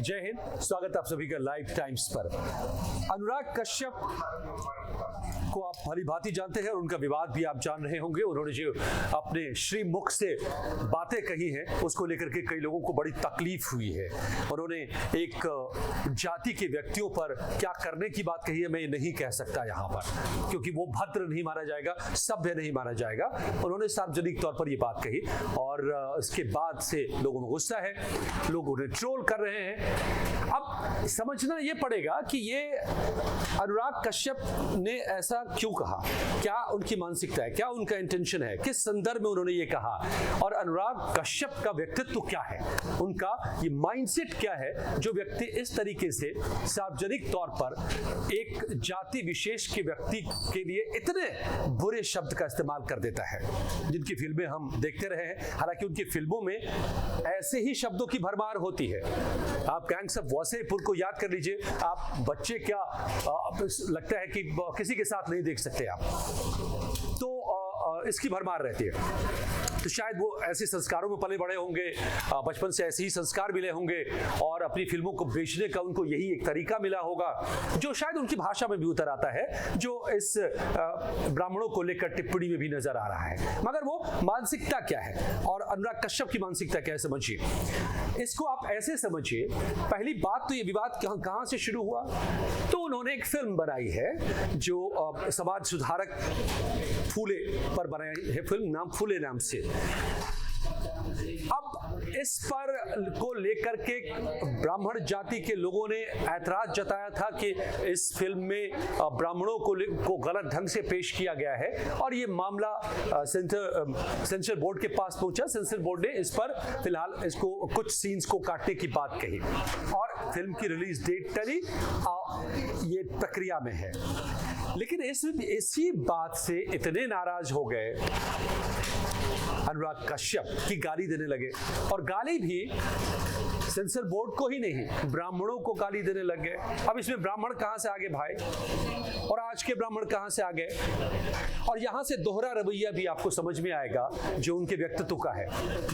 जय हिंद, स्वागत आप सभी का लाइव टाइम्स पर। अनुराग कश्यप को आप भली भांति जानते हैं और उनका विवाद भी आप जान रहे होंगे। उन्होंने जो अपने श्री मुख से बातें कही हैं उसको लेकर के कई लोगों को बड़ी तकलीफ हुई है। उन्होंने एक जाति के व्यक्तियों पर क्या करने की बात कही है मैं नहीं कह सकता यहाँ पर, क्योंकि वो भद्र नहीं माना जाएगा, सभ्य नहीं माना जाएगा। उन्होंने सार्वजनिक तौर पर ये बात कही और इसके बाद से लोगों में गुस्सा है, लोग उन्हें ट्रोल कर रहे हैं। अब समझना ये पड़ेगा कि ये अनुराग कश्यप ने ऐसा क्यों कहा, क्या उनकी मानसिकता है, क्या उनका इंटेंशन है, किस संदर्भ में उन्होंने ये कहा, और अनुराग कश्यप का व्यक्तित्व क्या है, उनका ये माइंडसेट क्या है जो व्यक्ति इस तरीके से सार्वजनिक तौर पर एक जाति विशेष के व्यक्ति के लिए इतने बुरे शब्द का इस्तेमाल कर देता है, जिनकी फिल्में हम देखते रहे हैं। हालांकि उनकी फिल्मों में ऐसे ही शब्दों की भरमार होती है। आप गैंग्स ऑफ वासेपुर को याद कर लीजिए, आप बच्चे क्या लगता है कि किसी के साथ नहीं देख सकते आप, तो इसकी भरमार रहती है। तो शायद वो ऐसे संस्कारों में पले बड़े होंगे, बचपन से ऐसे ही संस्कार मिले होंगे और अपनी फिल्मों को बेचने का उनको यही एक तरीका मिला होगा जो शायद उनकी भाषा में भी उतर आता है, जो इस ब्राह्मणों को लेकर टिप्पणी में भी नजर आ रहा है। मगर वो मानसिकता क्या है और अनुराग कश्यप की मानसिकता क्या है, समझिए। इसको आप ऐसे समझिए, पहली बात तो ये विवाद कहाँ से शुरू हुआ, तो उन्होंने एक फिल्म बनाई है जो समाज सुधारक फूले पर बनाई है, फिल्म नाम फूले नाम से। अब इस पर को लेकर के ब्राह्मण जाति के लोगों ने ऐतराज जताया था कि इस फिल्म में ब्राह्मणों को गलत ढंग से पेश किया गया है और ये मामला सेंसर बोर्ड के पास पहुंचा। सेंसर बोर्ड ने इस पर फिलहाल इसको कुछ सीन्स को काटने की बात कही और फिल्म की रिलीज डेट टली ये प्रक्रिया में है। लेकिन इसी बात से इतने नाराज हो गए अनुराग कश्यप की गाली देने लगे, और गाली भी सेंसर बोर्ड को ही नहीं, ब्राह्मणों को गाली देने लग गए। अब इसमें ब्राह्मण कहां से आ गए भाई, और आज के ब्राह्मण कहां से आ गए, और यहां से दोहरा रवैया भी आपको समझ में आएगा जो उनके व्यक्तित्व का है,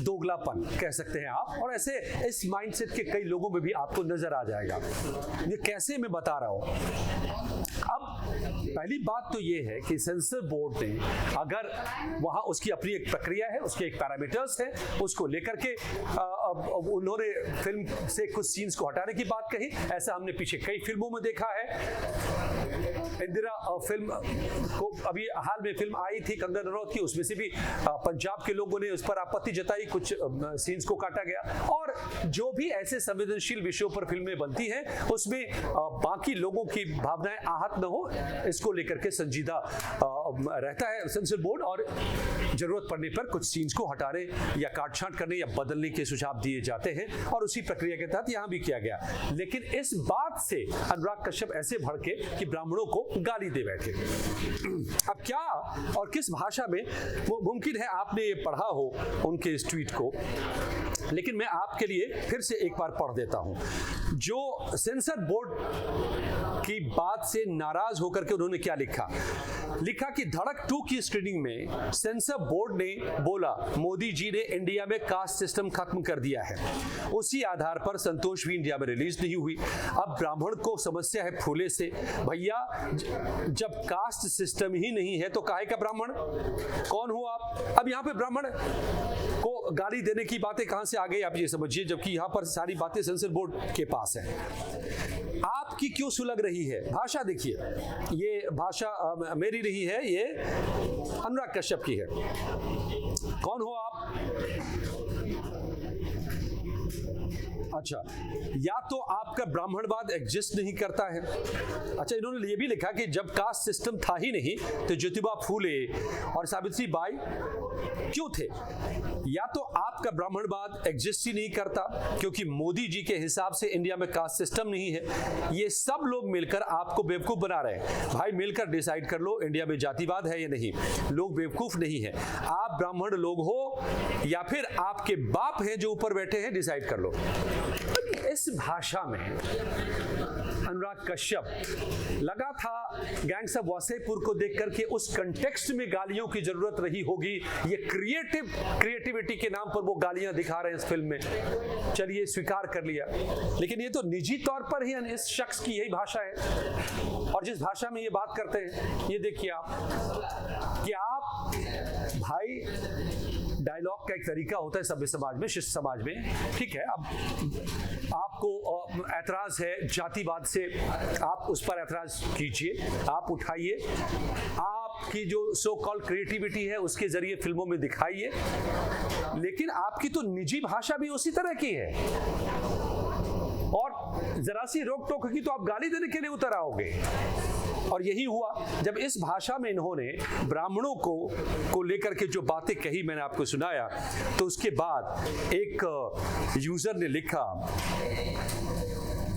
दोगलापन कह सकते हैं आप, और ऐसे इस माइंडसेट के कई लोगों में भी आपको नजर आ जाएगा। ये कैसे मैं बता रहा हूं। अब पहली बात तो ये है कि सेंसर बोर्ड ने अगर वहां उसकी अपनी एक प्रक्रिया है, उसके एक पैरामीटर्स है, उसको लेकर के उन्होंने फिल्म से कुछ सीन्स को हटाने की बात कही। ऐसा हमने पीछे कई फिल्मों में देखा है। इंदिरा फिल्म को अभी हाल में फिल्म आई थी कंगना रनौत की, उसमें से भी पंजाब के लोगों ने उस पर आपत्ति जताई, कुछ सीन्स को काटा गया। और जो भी ऐसे संवेदनशील विषयों पर फिल्में बनती हैं उसमें बाकी लोगों की भावनाएं आहत न हो, इसको लेकर के संजीदा रहता है सेंसर बोर्ड, और जरूरत पड़ने पर कुछ सीन्स को हटाने या काटछांट करने या बदलने के सुझाव दिए जाते हैं, और उसी प्रक्रिया के तहत यहां भी किया गया। लेकिन इस बात से अनुराग कश्यप ऐसे भड़के कि ब्राह्मणों को गाली दे बैठे। अब क्या और किस भाषा में, वो मुमकिन है आपने ये पढ़ा हो उनके इस ट्वीट को, लेकिन मैं आपके लिए फिर से एक बार पढ़ देता हूं। जो सेंसर बोर्ड की बात से नाराज होकर के उन्होंने क्या लिखा कि धड़क 2 की स्क्रीनिंग में सेंसर बोर्ड ने बोला मोदी जी ने इंडिया में कास्ट सिस्टम खत्म कर दिया है, उसी आधार पर संतोष भी इंडिया में रिलीज नहीं हुई। अब ब्राह्मण को समस्या है फूले से। भैया जब कास्ट सिस्टम ही नहीं है तो काहे का ब्राह्मण, कौन हो आप। अब यहाँ पे ब्राह्मण को गाली देने की बातें कहां से आ गई आप ये समझिए, जबकि यहाँ पर सारी बातें सेंसर बोर्ड के पास है। आपकी क्यों सुलग रही है भाषा, देखिए ये भाषा मेरी नहीं है, ये अनुराग कश्यप की है। कौन हो आप। अच्छा, या तो आपका ब्राह्मणवाद एग्जिस्ट नहीं करता है। अच्छा, इन्होंने ये भी लिखा कि जब कास्ट सिस्टम था ही नहीं तो ज्योतिबा फूले और सावित्री बाई क्यों थे। या तो आपका ब्राह्मणवाद एग्जिस्ट ही नहीं करता क्योंकि मोदी जी के हिसाब से इंडिया में कास्ट सिस्टम नहीं है। ये सब लोग मिलकर आपको बेवकूफ बना रहे हैं। भाई मिलकर डिसाइड कर लो इंडिया में जातिवाद है या नहीं। लोग बेवकूफ नहीं है, आप ब्राह्मण लोग हो या फिर आपके बाप हैं जो ऊपर बैठे हैं, डिसाइड कर लो। इस भाषा में अनुराग कश्यप लगा था गैंग्स ऑफ वासेपुर को देख करके उस कंटेक्स्ट में गालियों की जरूरत रही होगी, ये क्रिएटिविटी के नाम पर वो गालियां दिखा रहे हैं इस फिल्म में, चलिए स्वीकार कर लिया। लेकिन ये तो निजी तौर पर ही इस शख्स की यही भाषा है। और जिस भाषा में ये बात करते हैं, ये देखिए आप कि आप भाई, डायलॉग का एक तरीका होता है सभ्य समाज में, शिष्ट समाज में, ठीक है। अब आपको ऐतराज है जातिवाद से, आप उस पर ऐतराज कीजिए, आप उठाइए, आपकी जो सो कॉल्ड क्रिएटिविटी है उसके जरिए फिल्मों में दिखाइए, लेकिन आपकी तो निजी भाषा भी उसी तरह की है। और जरा सी रोक टोक की तो आप गाली देने के लिए उतर आओगे। और यही हुआ जब इस भाषा में इन्होंने ब्राह्मणों को लेकर के जो बातें कही, मैंने आपको सुनाया, तो उसके बाद एक यूजर ने लिखा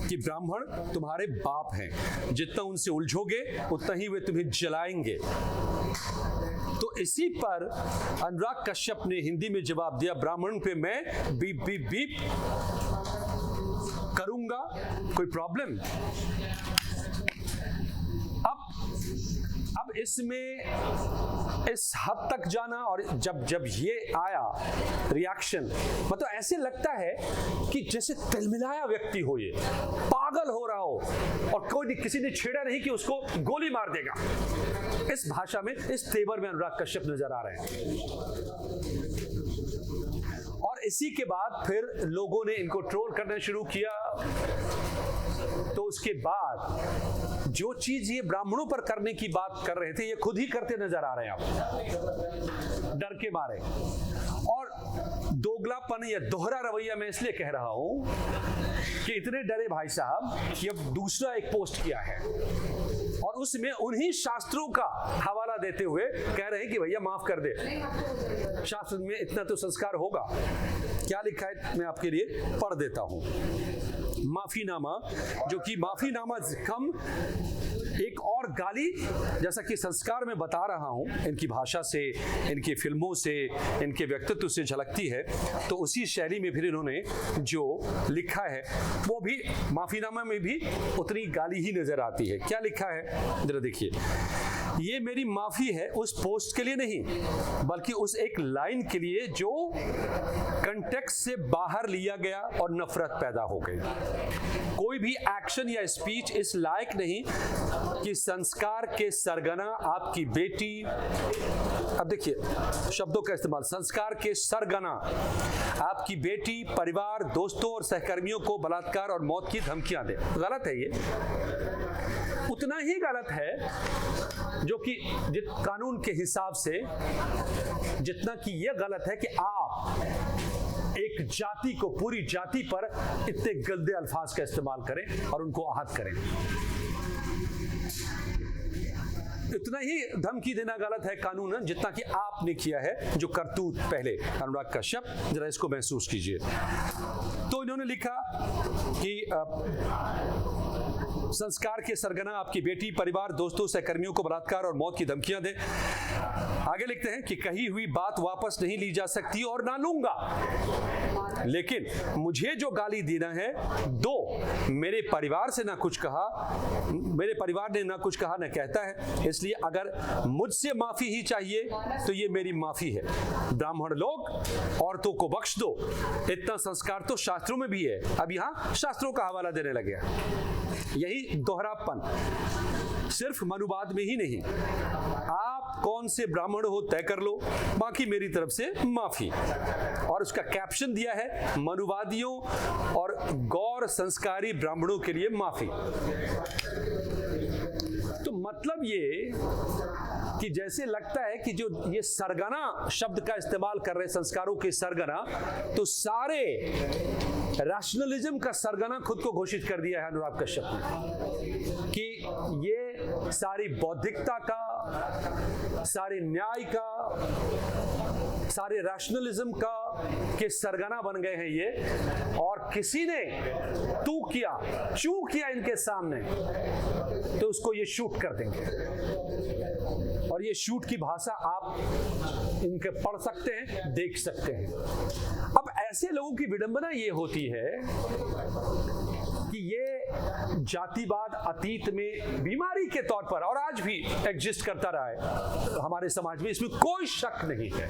कि ब्राह्मण तुम्हारे बाप हैं, जितना उनसे उलझोगे उतना ही वे तुम्हें जलाएंगे। तो इसी पर अनुराग कश्यप ने हिंदी में जवाब दिया, ब्राह्मण पे मैं बीप बीप बीप करूंगा, कोई प्रॉब्लम? अब इसमें इस हद तक जाना, और जब ये आया रिएक्शन, मतलब ऐसे लगता है कि जैसे तिलमिलाया व्यक्ति हो, ये पागल हो रहा हो, और कोई किसी ने छेड़ा नहीं कि उसको गोली मार देगा। इस भाषा में, इस तेवर में अनुराग कश्यप नजर आ रहे हैं। और इसी के बाद फिर लोगों ने इनको ट्रोल करना शुरू किया। तो उसके बाद जो चीज ये ब्राह्मणों पर करने की बात कर रहे थे, ये खुद ही करते नजर आ रहे हैं आप, डर के मारे। और दोगलापन या दोहरा रवैया मैं इसलिए कह रहा हूं कि इतने डरे भाई साहब कि अब दूसरा एक पोस्ट किया है और उसमें उन्हीं शास्त्रों का हवाला देते हुए कह रहे हैं कि भैया माफ कर दे, शास्त्र में इतना तो संस्कार होगा। क्या लिखा है मैं आपके लिए पढ़ देता हूं। माफीनामा, जो कि माफीनामा कम एक और गाली, जैसा कि संस्कार में बता रहा हूं, इनकी भाषा से, इनकी फिल्मों से, इनके व्यक्तित्व से झलकती है। तो उसी शैली में फिर इन्होंने जो लिखा है वो भी माफीनामा में भी उतनी गाली ही नजर आती है। क्या लिखा है जरा देखिए, ये मेरी माफी है उस पोस्ट के लिए नहीं, बल्कि उस एक लाइन के लिए जो कंटेक्स्ट से बाहर लिया गया और नफरत पैदा हो गई। कोई भी एक्शन या स्पीच इस लायक नहीं कि संस्कार के सरगना आपकी बेटी, अब देखिए शब्दों का इस्तेमाल, संस्कार के सरगना आपकी बेटी, परिवार, दोस्तों और सहकर्मियों को बलात्कार और मौत की धमकियां दे। गलत है, ये उतना ही गलत है जो कि कानून के हिसाब से जितना कि यह गलत है कि आप एक जाति को, पूरी जाति पर इतने गंदे अल्फाज का इस्तेमाल करें और उनको आहत करें। इतना ही धमकी देना गलत है कानून जितना कि आपने किया है जो करतूत पहले। अनुराग कश्यप, जरा इसको महसूस कीजिए। तो इन्होंने लिखा कि संस्कार के सरगना आपकी बेटी, परिवार, दोस्तों, सहकर्मियों को बलात्कार और मौत की धमकियां दे। आगे लिखते हैं कि कही हुई बात वापस नहीं ली जा सकती और ना लूंगा, लेकिन मुझे जो गाली देना है दो। मेरे परिवार से ना कुछ कहा, मेरे परिवार ने ना कुछ कहा ना कहता है, इसलिए अगर मुझसे माफी ही चाहिए तो ये मेरी माफी है। ब्राह्मण लोग, औरतों को बख्श दो, इतना संस्कार तो शास्त्रों में भी है। अब यहाँ शास्त्रों का हवाला देने लगे। यही दोहरापन सिर्फ मनुवाद में ही नहीं, आप कौन से ब्राह्मण हो तय कर लो, बाकी मेरी तरफ से माफी। और उसका कैप्शन दिया है, मनुवादियों और गौर संस्कारी ब्राह्मणों के लिए माफी। तो मतलब ये कि जैसे लगता है कि जो ये सरगना शब्द का इस्तेमाल कर रहे संस्कारों के सरगना, तो सारे रैशनलिज्म का सरगना खुद को घोषित कर दिया है अनुराग कश्यप ने कि ये सारी बौद्धिकता का, सारे न्याय का, सारे रैशनलिज्म का के सरगना बन गए हैं ये। और किसी ने तू किया, चू किया इनके सामने तो उसको ये शूट कर देंगे। और ये शूट की भाषा आप इनके पढ़ सकते हैं, देख सकते हैं। अब ऐसे लोगों की विडंबना ये होती है जातिवाद अतीत में बीमारी के तौर पर और आज भी एग्जिस्ट करता रहा है हमारे समाज में, इसमें कोई शक नहीं है।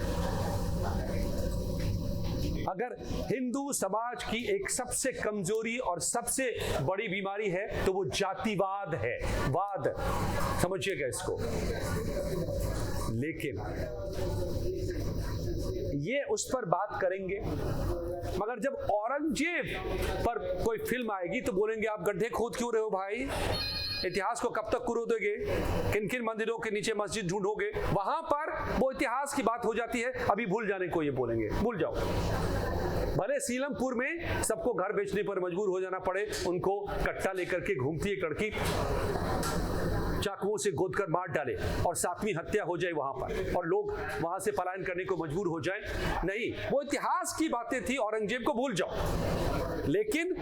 अगर हिंदू समाज की एक सबसे कमजोरी और सबसे बड़ी बीमारी है तो वो जातिवाद है, वाद, समझिएगा इसको। लेकिन ये उस पर बात करेंगे, मगर जब औरंगजेब पर कोई फिल्म आएगी तो बोलेंगे आप गड्ढे खोद क्यों रहे हो भाई, इतिहास को कब तक कुरोदोगे, किन किन मंदिरों के नीचे मस्जिद ढूंढोगे। वहां पर वो इतिहास की बात हो जाती है, अभी भूल जाने को ये बोलेंगे, भूल जाओ। भले सीलमपुर में सबको घर बेचने पर मजबूर हो जाना पड़े, उनको कट्टा लेकर के घूमती एक लड़की चाकुओं से गोदकर मार डाले और 7वीं हत्या हो जाए वहां पर और लोग वहां से पलायन करने को मजबूर हो जाएं, नहीं, वो इतिहास की बातें थी, औरंगजेब को भूल जाओ। लेकिन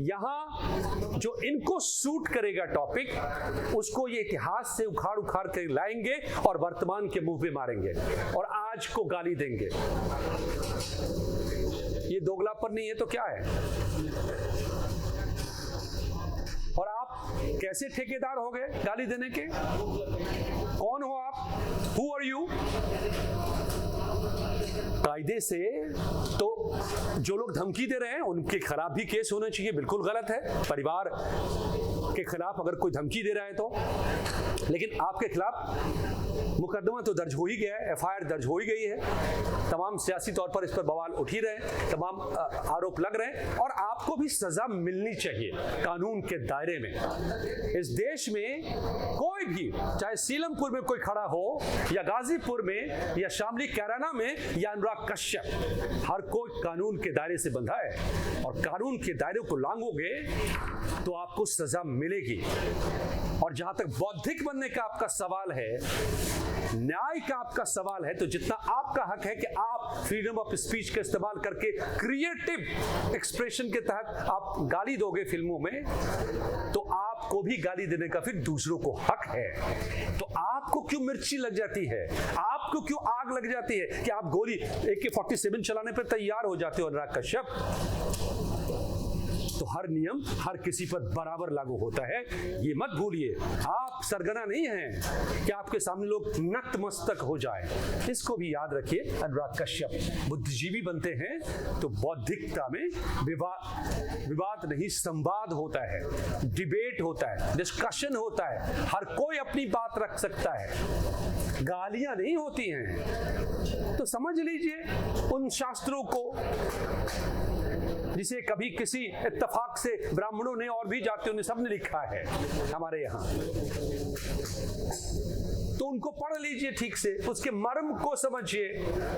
यहां जो इनको सूट करेगा टॉपिक, उसको ये इतिहास से उखाड़ उखाड़ कर लाएंगे और वर्तमान के मुंह पे मारेंगे और आज को गाली देंगे। ये दोगलापन नहीं है तो क्या है? और आप कैसे ठेकेदार हो गए गाली देने के? कौन हो आप? Who are you? कायदे से तो जो लोग धमकी दे रहे हैं उनके खिलाफ भी केस होना चाहिए, बिल्कुल गलत है परिवार के खिलाफ अगर कोई धमकी दे रहा है तो। लेकिन आपके खिलाफ मुकदमा तो दर्ज हो ही गया है, एफआईआर दर्ज हो ही गई है, तमाम सियासी तौर पर इस पर बवाल उठ ही रहे, तमाम आरोप लग रहे हैं और आपको भी सजा मिलनी चाहिए कानून के दायरे में। इस देश में कोई भी, चाहे सीलमपुर में कोई खड़ा हो या गाजीपुर में या शामली कैराना में या अनुराग कश्यप, हर कोई कानून के दायरे से बंधा है और कानून के दायरे को लांघोगे तो आपको सजा मिलेगी। और जहां तक बौद्धिक बनने का आपका सवाल है, न्याय का आपका सवाल है, तो जितना आपका हक है कि आप फ्रीडम ऑफ स्पीच का इस्तेमाल करके क्रिएटिव एक्सप्रेशन के तहत आप गाली दोगे फिल्मों में, तो आपको भी गाली देने का फिर दूसरों को हक है। तो आपको क्यों मिर्ची लग जाती है, आपको क्यों आग लग जाती है कि आप गोली AK-47 चलाने पर तैयार हो जाते हो अनुराग कश्यप? तो हर नियम हर किसी पर बराबर लागू होता है, ये मत भूलिए। आप सरगना नहीं हैं कि आपके सामने लोग नतमस्तक हो जाए, इसको भी याद रखिए। अनुराग कश्यप बुद्धिजीवी बनते हैं तो बौद्धिकता में विवाद नहीं, संवाद होता है, डिबेट होता है, डिस्कशन होता है, हर कोई अपनी बात रख सकता है, गालियां नहीं होती हैं। तो समझ लीजिए उन शास्त्रों को जिसे कभी किसी इत्तेफाक से ब्राह्मणों ने और भी जातियों ने सबने लिखा है हमारे यहाँ, तो उनको पढ़ लीजिए ठीक से, उसके मर्म को समझिए।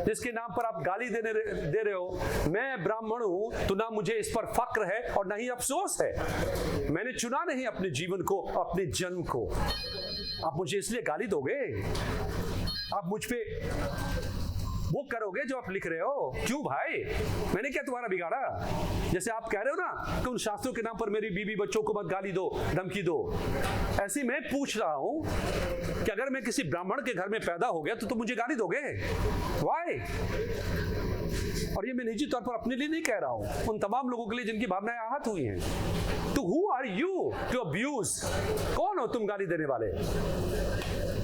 जिसके नाम पर आप गाली दे रहे हो, मैं ब्राह्मण हूं तो ना मुझे इस पर फक्र है और ना ही अफसोस है, मैंने चुना नहीं अपने जीवन को, अपने जन्म को। आप मुझे इसलिए गाली दोगे, आप मुझ पे वो करोगे जो आप लिख रहे हो, क्यों भाई? मैंने क्या तुम्हारा बिगाड़ा? जैसे आप कह रहे हो ना कि उन शास्त्रों के नाम पर मेरी बीवी बच्चों को मत गाली दो, धमकी दो, ऐसे मैं पूछ रहा हूं कि अगर मैं किसी ब्राह्मण के घर में पैदा हो गया तो तुम मुझे गाली दोगे? वाई? और ये मैं निजी तौर पर अपने लिए नहीं कह रहा हूं, उन तमाम लोगों के लिए जिनकी भावनाएं आहत हुई हैं। तो who are you to abuse? कौन हो तुम गाली देने वाले?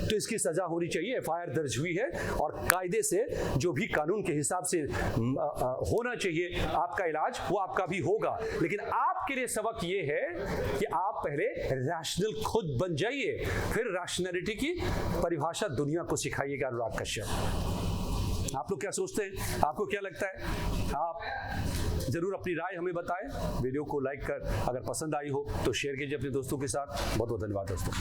तो इसकी सजा होनी चाहिए, एफआईआर दर्ज हुई है और कायदे से जो भी कानून के हिसाब से होना चाहिए आपका इलाज, वो आपका भी होगा। लेकिन आपके लिए सबक ये है कि आप पहले रैशनल खुद बन जाइए, फिर रैशनैलिटी की परिभाषा दुनिया को सिखाइएगा। अनुराग कश्यप, आप लोग क्या सोचते हैं? आपको क्या लगता है? आप जरूर अपनी राय हमें बताएं। वीडियो को लाइक कर, अगर पसंद आई हो तो शेयर कीजिए अपने दोस्तों के साथ। बहुत बहुत धन्यवाद दोस्तों।